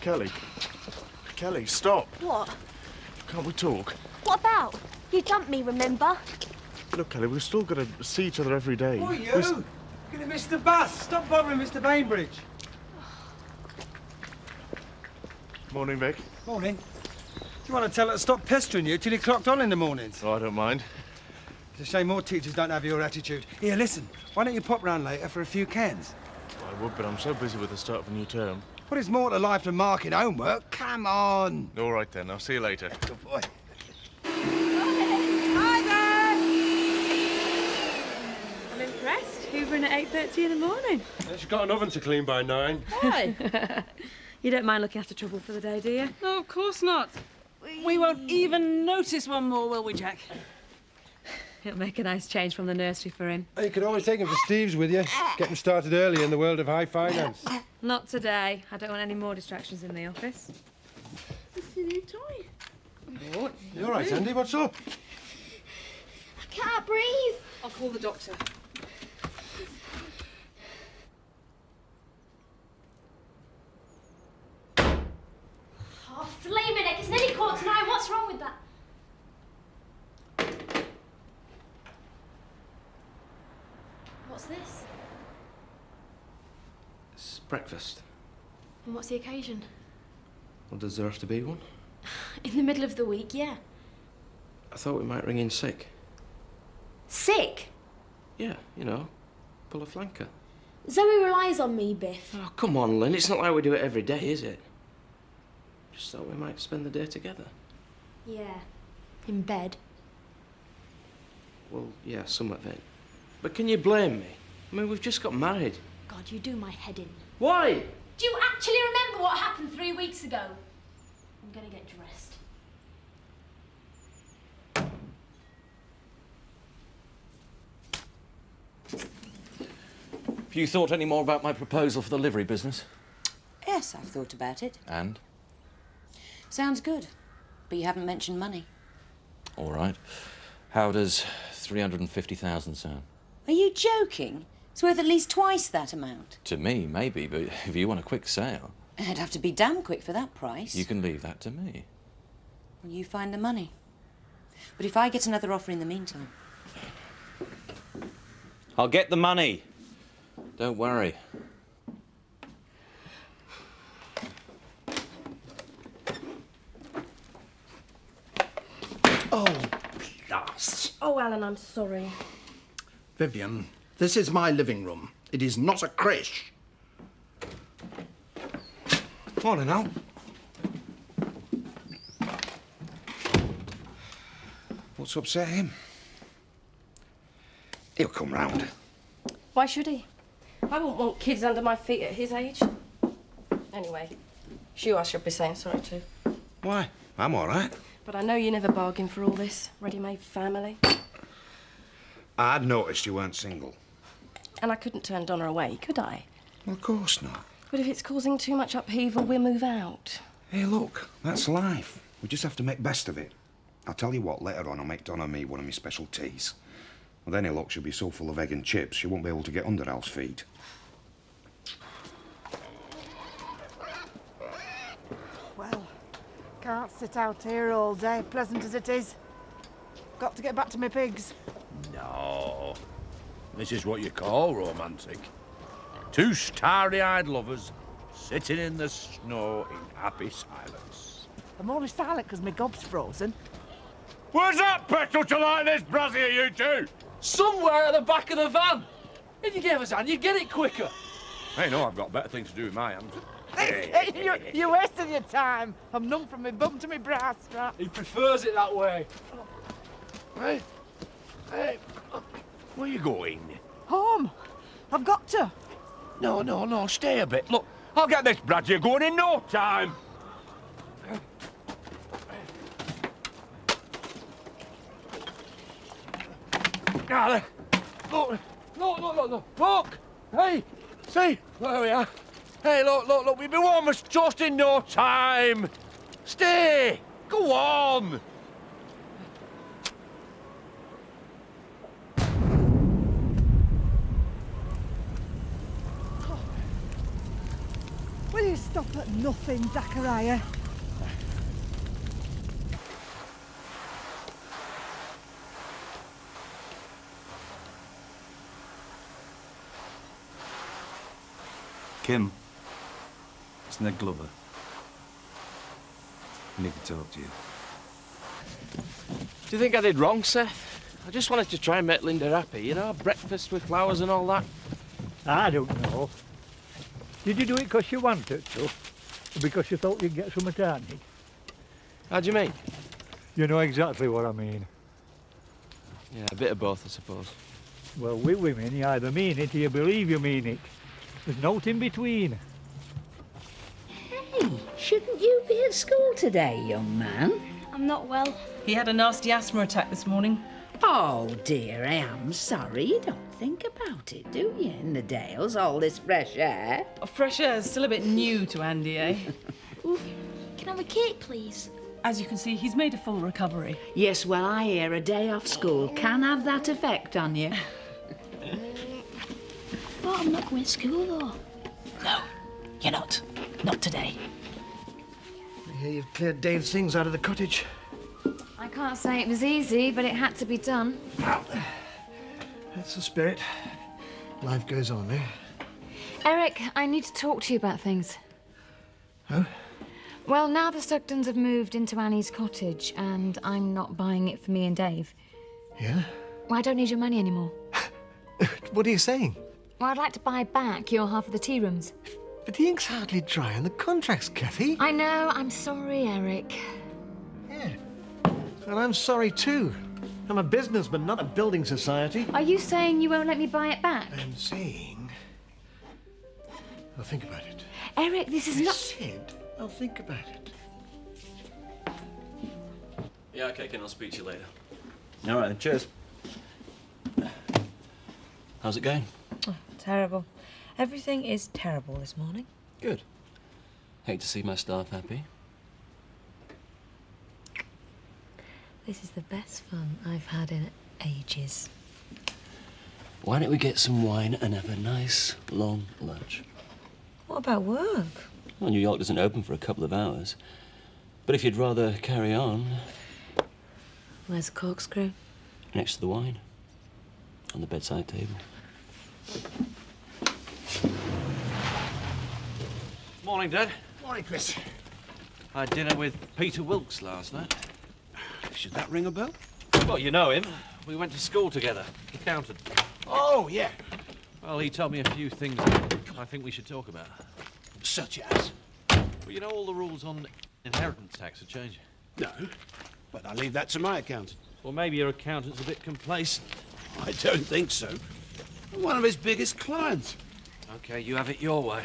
Kelly. Kelly, stop. What? Can't we talk? What about? You dumped me, remember? Look, Kelly, we're still going to see each other every day. Who are you? You're going to miss the bus. Stop bothering Mr. Bainbridge. Morning, Vic. Morning. Do you want to tell her to stop pestering you till he clocked on in the mornings? Oh, I don't mind. It's a shame more teachers don't have your attitude. Here, listen. Why don't you pop round later for a few cans? I would, but I'm so busy with the start of a new term. Well, it's more to life than marking homework. Come on. All right, then. I'll see you later. Good boy. Hi there! I'm impressed. Hoovering at 8:30 in the morning. She's got an oven to clean by 9. Why? You don't mind looking after trouble for the day, do you? No, of course not. We won't even notice one more, will we, Jack? It'll make a nice change from the nursery for him. You could always take him to Steve's with you. Get him started early in the world of high finance. Not today. I don't want any more distractions in the office. It's a new toy. Oh, you all right, Andy? What's up? I can't breathe. I'll call the doctor. Oh, flaming it. It's nearly 9:15. What's wrong with that? What's this? It's breakfast. And what's the occasion? Well, does there have to be one? In the middle of the week, yeah. I thought we might ring in sick. Sick? Yeah, you know, pull a flanker. Zoe relies on me, Biff. Oh, come on, Lynn. It's not like we do it every day, is it? Just thought we might spend the day together. Yeah. In bed. Well, yeah, some of it. But can you blame me? I mean, we've just got married. God, you do my head in. Why? Do you actually remember what happened 3 weeks ago? I'm gonna get dressed. Have you thought any more about my proposal for the livery business? Yes, I've thought about it. And? Sounds good. But you haven't mentioned money. All right. How does 350,000 sound? Are you joking? It's worth at least twice that amount. To me, maybe, but if you want a quick sale... It'd have to be damn quick for that price. You can leave that to me. Well, you find the money. But if I get another offer in the meantime... I'll get the money. Don't worry. Oh, blast. Oh, Alan, I'm sorry. Vivian, this is my living room. It is not a creche. Morning, Al. What's upset him? He'll come round. Why should he? I wouldn't want kids under my feet at his age. Anyway, it's you I should be saying sorry to. Why? I'm all right. But I know you never bargained for all this ready-made family. I'd noticed you weren't single. And I couldn't turn Donna away, could I? Well, of course not. But if it's causing too much upheaval, we'll move out. Hey, look, that's life. We just have to make best of it. I'll tell you what, later on I'll make Donna and me one of my special teas. With any luck, she'll be so full of egg and chips, she won't be able to get under Al's feet. Well, can't sit out here all day, pleasant as it is. Got to get back to my pigs. No. This is what you call romantic. Two starry-eyed lovers sitting in the snow in happy silence. I'm only silent because my gob's frozen. Where's that petrol to light this brassiere, you two? Somewhere at the back of the van. If you gave us a hand, you'd get it quicker. Hey, no, I've got better things to do with my hands. You're wasting your time. I'm numb from my bum to my bra strap. He prefers it that way. Hey, where you going? Home. I've got to. No, stay a bit. Look, I'll get this brassiere going in no time. Now, look! Hey, see, there we are. Hey, look, we'll be warm as toast in no time. Stay, go on. Will you stop at nothing, Zachariah? Kim, it's Ned Glover. I need to talk to you. Do you think I did wrong, Seth? I just wanted to try and make Linda happy, you know, breakfast with flowers and all that. I don't know. Did you do it because you wanted to? Or because you thought you'd get some maternity? How do you mean? You know exactly what I mean. Yeah, a bit of both, I suppose. Well, with women, you either mean it or you believe you mean it. There's no in between. Hey, shouldn't you be at school today, young man? I'm not well. He had a nasty asthma attack this morning. Oh, dear, I am sorry. You don't think about it, do you, in the Dales, all this fresh air? Oh, fresh air is still a bit new to Andy, eh? Can I have a cake, please? As you can see, he's made a full recovery. Yes, well, I hear a day off school can have that effect on you. But I'm not going to school, though. No, you're not. Not today. I hear you've cleared Dave's things out of the cottage. I can't say it was easy, but it had to be done. That's the spirit. Life goes on, eh? Eric, I need to talk to you about things. Oh? Well, now the Sugdens have moved into Annie's cottage, and I'm not buying it for me and Dave. Yeah? Well, I don't need your money anymore. What are you saying? Well, I'd like to buy back your half of the tea rooms. But the ink's hardly dry on the contracts, Kathy. I know. I'm sorry, Eric. Yeah. And I'm sorry, too. I'm a businessman, not a building society. Are you saying you won't let me buy it back? I'm saying... I'll think about it. Eric, this is I not... said I'll think about it. Yeah, okay, Ken, I'll speak to you later. All right, then, cheers. How's it going? Oh, terrible. Everything is terrible this morning. Good. Hate to see my staff happy. This is the best fun I've had in ages. Why don't we get some wine and have a nice, long lunch? What about work? Well, New York doesn't open for a couple of hours. But if you'd rather carry on... Where's the corkscrew? Next to the wine. On the bedside table. Morning, Dad. Morning, Chris. I had dinner with Peter Wilkes last night. Should that ring a bell? Well, you know him. We went to school together. Accountant. Oh, yeah. Well, he told me a few things I think we should talk about. Such as? Well, you know, all the rules on inheritance tax are changing. No, but I leave that to my accountant. Well, maybe your accountant's a bit complacent. I don't think so. I'm one of his biggest clients. OK, you have it your way.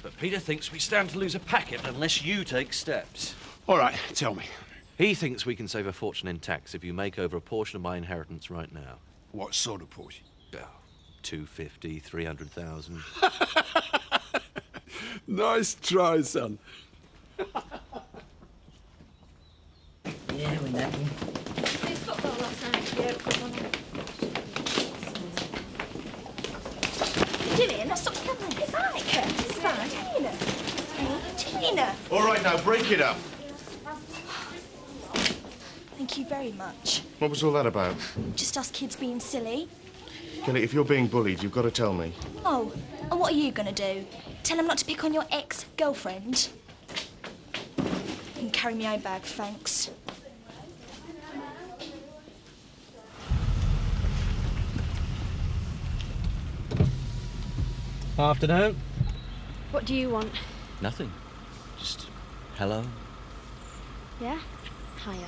But Peter thinks we stand to lose a packet unless you take steps. All right, tell me. He thinks we can save a fortune in tax if you make over a portion of my inheritance right now. What sort of portion? Oh, 250, 300,000. Nice try, son. Yeah, we know. Played football last night. Yeah, What are you doing? Stop covering it. It's fine. Tina. Hey, Tina. All right, now, break it up. Thank you very much. What was all that about? Just us kids being silly. Kelly, if you're being bullied, you've got to tell me. Oh, and what are you gonna do? Tell him not to pick on your ex-girlfriend? You can carry my own bag, thanks. Afternoon. What do you want? Nothing. Just hello. Yeah? Hiya.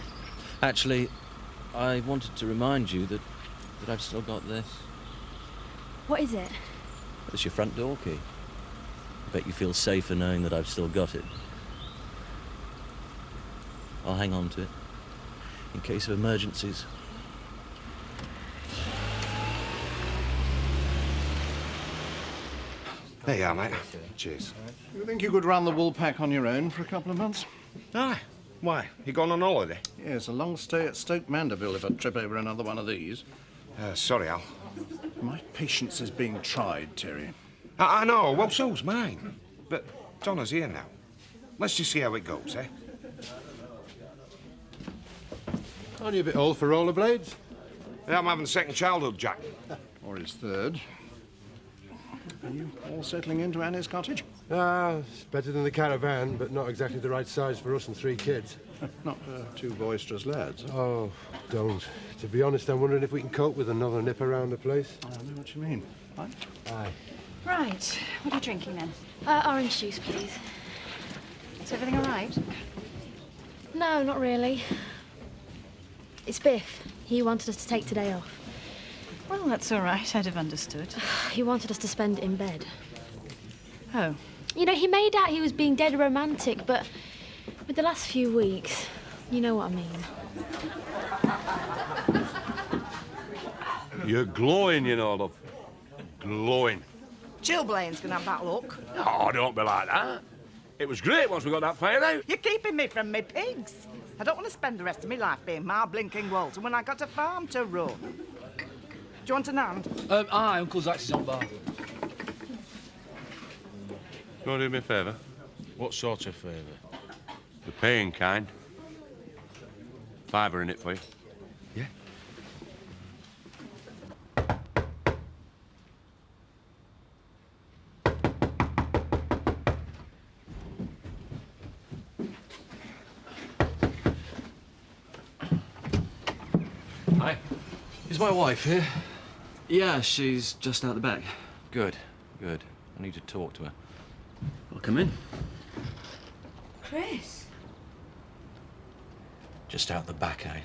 Actually, I wanted to remind you that I've still got this. What is it? It's your front door key. I bet you feel safer knowing that I've still got it. I'll hang on to it in case of emergencies. There you are, mate. Cheers. You think you could run the wool pack on your own for a couple of months? Aye. Why? You gone on holiday? Yes, a long stay at Stoke Mandeville if I trip over another one of these. Sorry, Al. My patience is being tried, Terry. I know. Well, so's mine. But Donna's here now. Let's just see how it goes, eh? Aren't you a bit old for rollerblades? Yeah, I'm having second childhood, Jack. Or his third. Are you all settling into Annie's cottage? Ah, it's better than the caravan, but not exactly the right size for us and 3 kids. Not for 2 boisterous lads. Oh, don't. To be honest, I'm wondering if we can cope with another nip around the place. I know what you mean. Right? Aye. Right. What are you drinking then? Orange juice, please. Is everything all right? No, not really. It's Biff. He wanted us to take today off. Well, that's all right. I'd have understood. He wanted us to spend it in bed. Oh. You know, he made out he was being dead romantic, but with the last few weeks, you know what I mean. You're glowing, you know, love. Glowing. Chilblain's gonna have that look. Oh, don't be like that. It was great once we got that fire out. You're keeping me from me pigs. I don't want to spend the rest of my life being Ma Blinking Walton when I got a farm to run. Do you want an hand? Aye, Uncle Zax is on bar. You want to do me a favour? What sort of favour? The paying kind. £5 in it for you. Yeah? Hi. Is my wife here? Yeah, she's just out the back. Good, good. I need to talk to her. Well, come in. Chris? Just out the back, eh?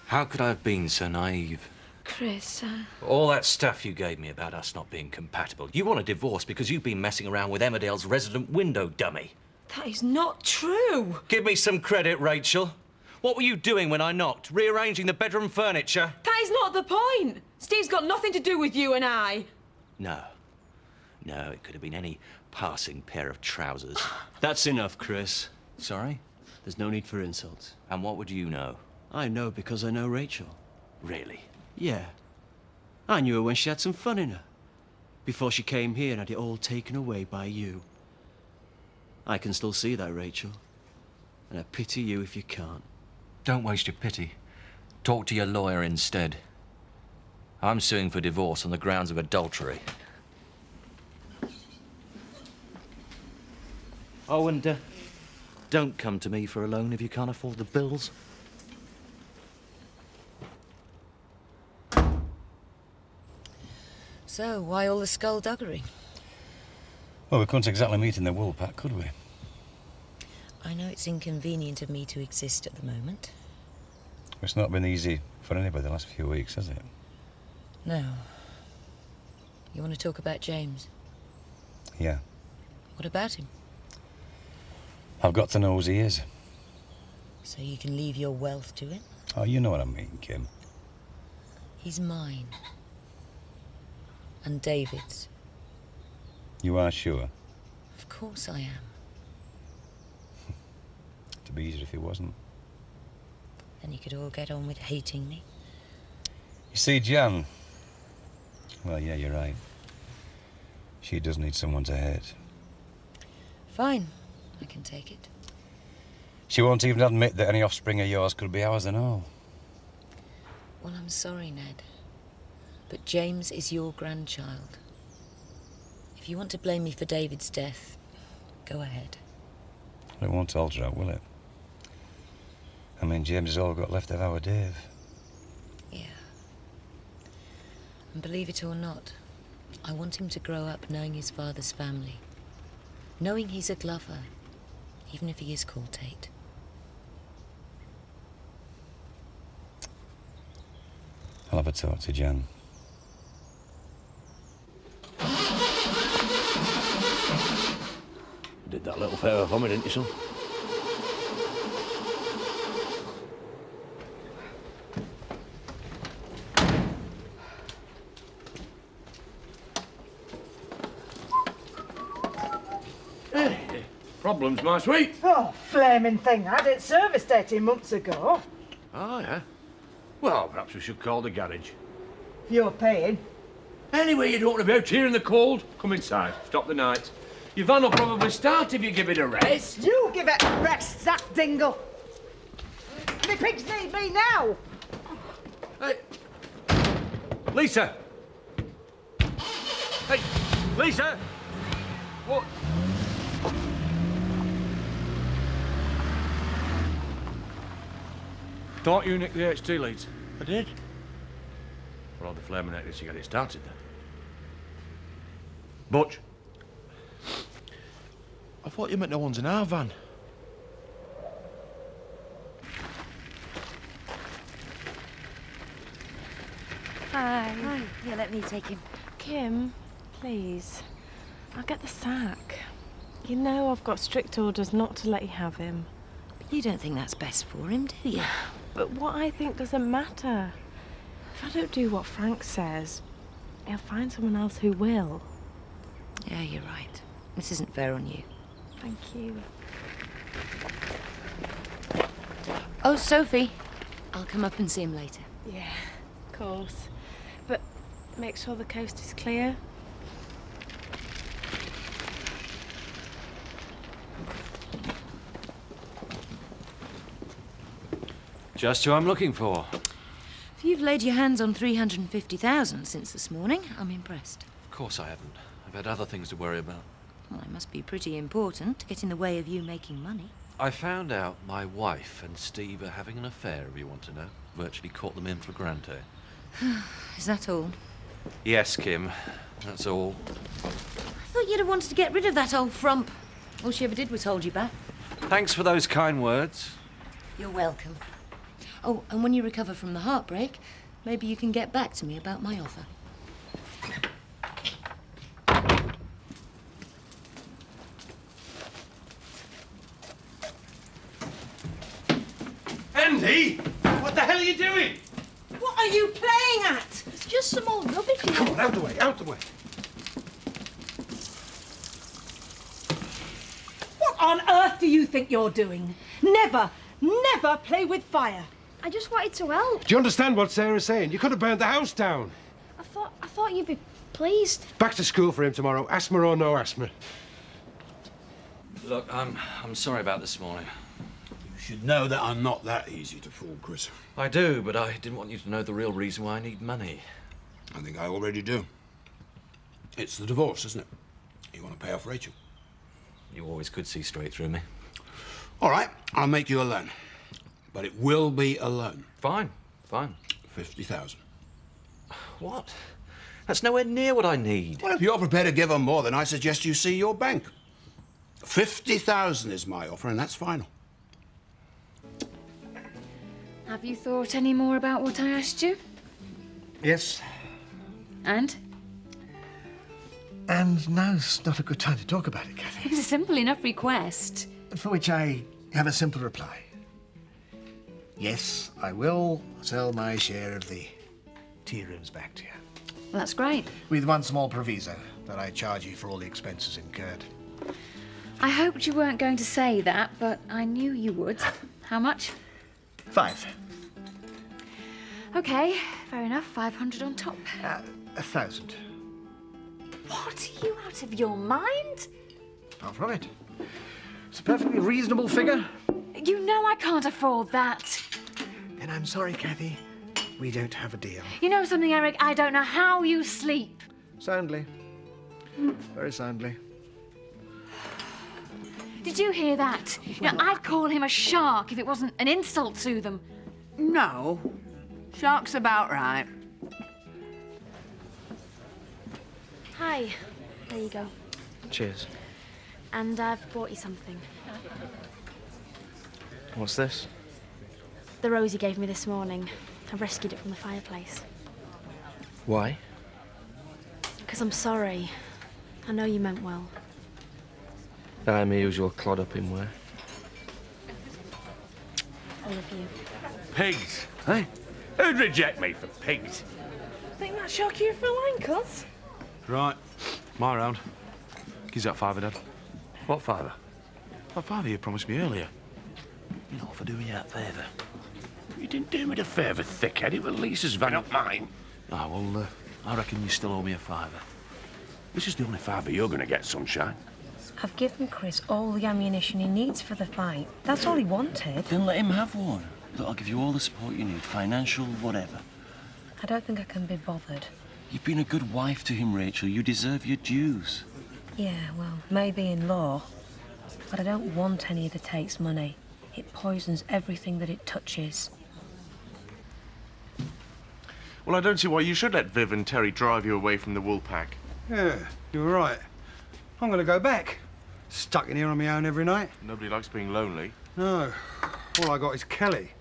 How could I have been so naive? Chris, All that stuff you gave me about us not being compatible. You want a divorce because you've been messing around with Emmerdale's resident window dummy. That is not true. Give me some credit, Rachel. What were you doing when I knocked? Rearranging the bedroom furniture? That is not the point. Steve's got nothing to do with you and I. No. No, it could have been any passing pair of trousers. That's enough, Chris. Sorry? There's no need for insults. And what would you know? I know because I know Rachel. Really? Yeah. I knew her when she had some fun in her. Before she came here and had it all taken away by you. I can still see that, Rachel. And I pity you if you can't. Don't waste your pity. Talk to your lawyer instead. I'm suing for divorce on the grounds of adultery. Oh, and don't come to me for a loan if you can't afford the bills. So, why all the skullduggery? Well, we couldn't exactly meet in the wool pack, could we? I know it's inconvenient of me to exist at the moment. It's not been easy for anybody the last few weeks, has it? No. You want to talk about James? Yeah. What about him? I've got to know who he is. So you can leave your wealth to him? Oh, you know what I mean, Kim. He's mine. And David's. You are sure? Of course I am. It'd be easier if he wasn't. Then you could all get on with hating me. You see, Jan... Well, yeah, you're right. She does need someone to hate. Fine. I can take it. She won't even admit that any offspring of yours could be ours and all. Well, I'm sorry, Ned. But James is your grandchild. If you want to blame me for David's death, go ahead. It won't alter that, will it? I mean, James is all we've got left of our Dave. Yeah. And believe it or not, I want him to grow up knowing his father's family. Knowing he's a Glover, even if he is called Tate. I'll have a talk to Jan. Did that little favour for me, didn't you, son? problems, my sweet? Oh, flaming thing. I had it serviced 18 months ago. Oh, yeah? Well, perhaps we should call the garage. If you're paying. Anyway, you don't want to be out here in the cold. Come inside. Stop the night. Your van will probably start if you give it a rest. You give it a rest, Zach Dingle. The pigs need me now. Hey. Lisa! Hey, Lisa! What? Thought you nicked the HT leads. I did. Well, I'll be flaming at this to get it started then. Butch. I thought you meant no one's in our van. Hi. Hi. Here, let me take him. Kim, please. I'll get the sack. You know I've got strict orders not to let you have him. But you don't think that's best for him, do you? But what I think doesn't matter. If I don't do what Frank says, he'll find someone else who will. Yeah, you're right. This isn't fair on you. Thank you. Oh, Sophie. I'll come up and see him later. Yeah, of course. But make sure the coast is clear. Just who I'm looking for. If you've laid your hands on 350,000 since this morning, I'm impressed. Of course I haven't. I've had other things to worry about. Well, it must be pretty important to get in the way of you making money. I found out my wife and Steve are having an affair, if you want to know. Virtually caught them in flagrante. Is that all? Yes, Kim. That's all. I thought you'd have wanted to get rid of that old frump. All she ever did was hold you back. Thanks for those kind words. You're welcome. Oh, and when you recover from the heartbreak, maybe you can get back to me about my offer. Andy! What the hell are you doing? What are you playing at? It's just some old rubbish. Come on, out the way, out the way. What on earth do you think you're doing? Never, never play with fire. I just wanted to help. Do you understand what Sarah's saying? You could have burned the house down. I thought you'd be pleased. Back to school for him tomorrow, asthma or no asthma. Look, I'm sorry about this morning. You should know that I'm not that easy to fool, Chris. I do, but I didn't want you to know the real reason why I need money. I think I already do. It's the divorce, isn't it? You want to pay off Rachel. You always could see straight through me. All right, I'll make you a loan. But it will be a loan. Fine, fine. 50,000. What? That's nowhere near what I need. Well, if you're prepared to give her more, then I suggest you see your bank. 50,000 is my offer, and that's final. Have you thought any more about what I asked you? Yes. And? And now's not a good time to talk about it, Kathy. It's a simple enough request. For which I have a simple reply. Yes, I will sell my share of the tea rooms back to you. Well, that's great. With one small proviso, that I charge you for all the expenses incurred. I hoped you weren't going to say that, but I knew you would. How much? 5. Okay, fair enough. 500 on top. 1,000. What? Are you out of your mind? Far from it. It's a perfectly reasonable figure. You know I can't afford that. Then I'm sorry, Kathy. We don't have a deal. You know something, Eric? I don't know how you sleep. Soundly. Very soundly. Did you hear that? You know, I'd call him a shark if it wasn't an insult to them. No. Shark's about right. Hi. There you go. Cheers. And I've brought you something. What's this? The rose you gave me this morning. I rescued it from the fireplace. Why? Because I'm sorry. I know you meant well. I'm the usual clod up in wear. All of you. Pigs, eh? Who'd reject me for pigs? Think that shock you for line cuts? Right. My round. Gives that 5 Dad. What 5? My father here promised me earlier. You know, for doing you that favour. You didn't do me the favour, thickhead. It was Lisa's van, not mine. Ah, well, I reckon you still owe me a fiver. This is the only fiver you're going to get, sunshine. I've given Chris all the ammunition he needs for the fight. That's all he wanted. Then let him have one. Look, I'll give you all the support you need, financial, whatever. I don't think I can be bothered. You've been a good wife to him, Rachel. You deserve your dues. Yeah, well, maybe in law. But I don't want any of the Tate's money. It poisons everything that it touches. Well, I don't see why you should let Viv and Terry drive you away from the wool pack. Yeah, you were right. I'm going to go back. Stuck in here on my own every night. Nobody likes being lonely. No. All I got is Kelly.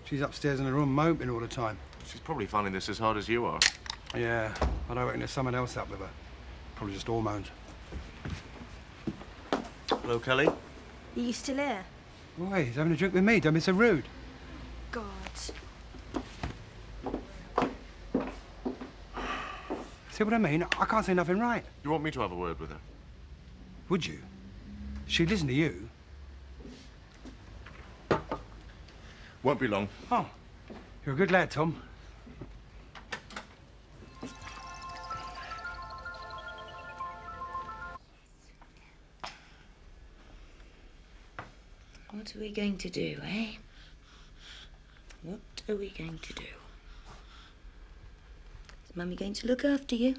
She's upstairs in her room moping all the time. She's probably finding this as hard as you are. Yeah, I don't reckon there's someone else up with her. Probably just hormones. Hello, Kelly. Are you still here? Why, he's having a drink with me. Don't be so rude. God. See what I mean? I can't say nothing right. You want me to have a word with her? Would you? She'd listen to you. Won't be long. Oh, you're a good lad, Tom. What are we going to do, eh? What are we going to do? Is Mummy going to look after you?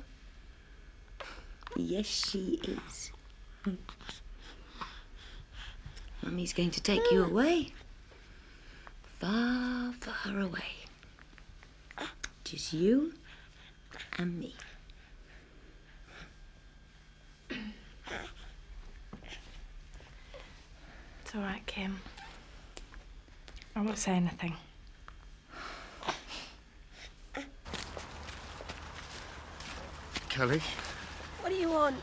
Yes, she is. Mummy's going to take you away. Far, far away. Just you and me. It's all right, Kim. I won't say anything. Kelly, What do you want?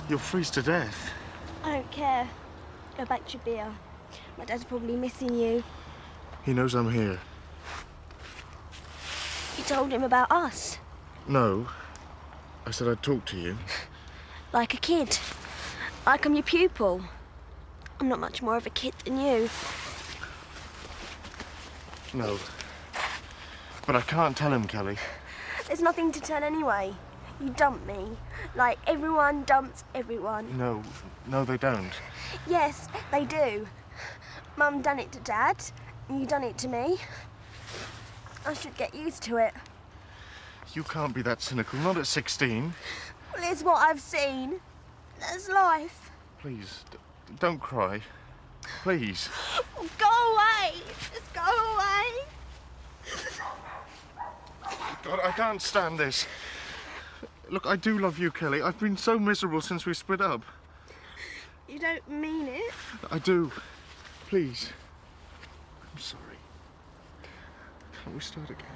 you'll freeze to death. I don't care. Go back to your beer. My dad's probably missing you. He knows I'm here. You told him about us. No. I said I'd talk to you. Like a kid. Like I'm your pupil. I'm not much more of a kid than you. No. But I can't tell him, Kelly. There's nothing to tell anyway. You dumped me. Like everyone dumps everyone. No. No, they don't. Yes, they do. Mum done it to Dad, and you done it to me. I should get used to it. You can't be that cynical, not at 16. Well, it's what I've seen. That's life. Please, don't cry. Please. Go away. Just go away. God, I can't stand this. Look, I do love you, Kelly. I've been so miserable since we split up. You don't mean it. I do. Please. I'm sorry. Can't we start again?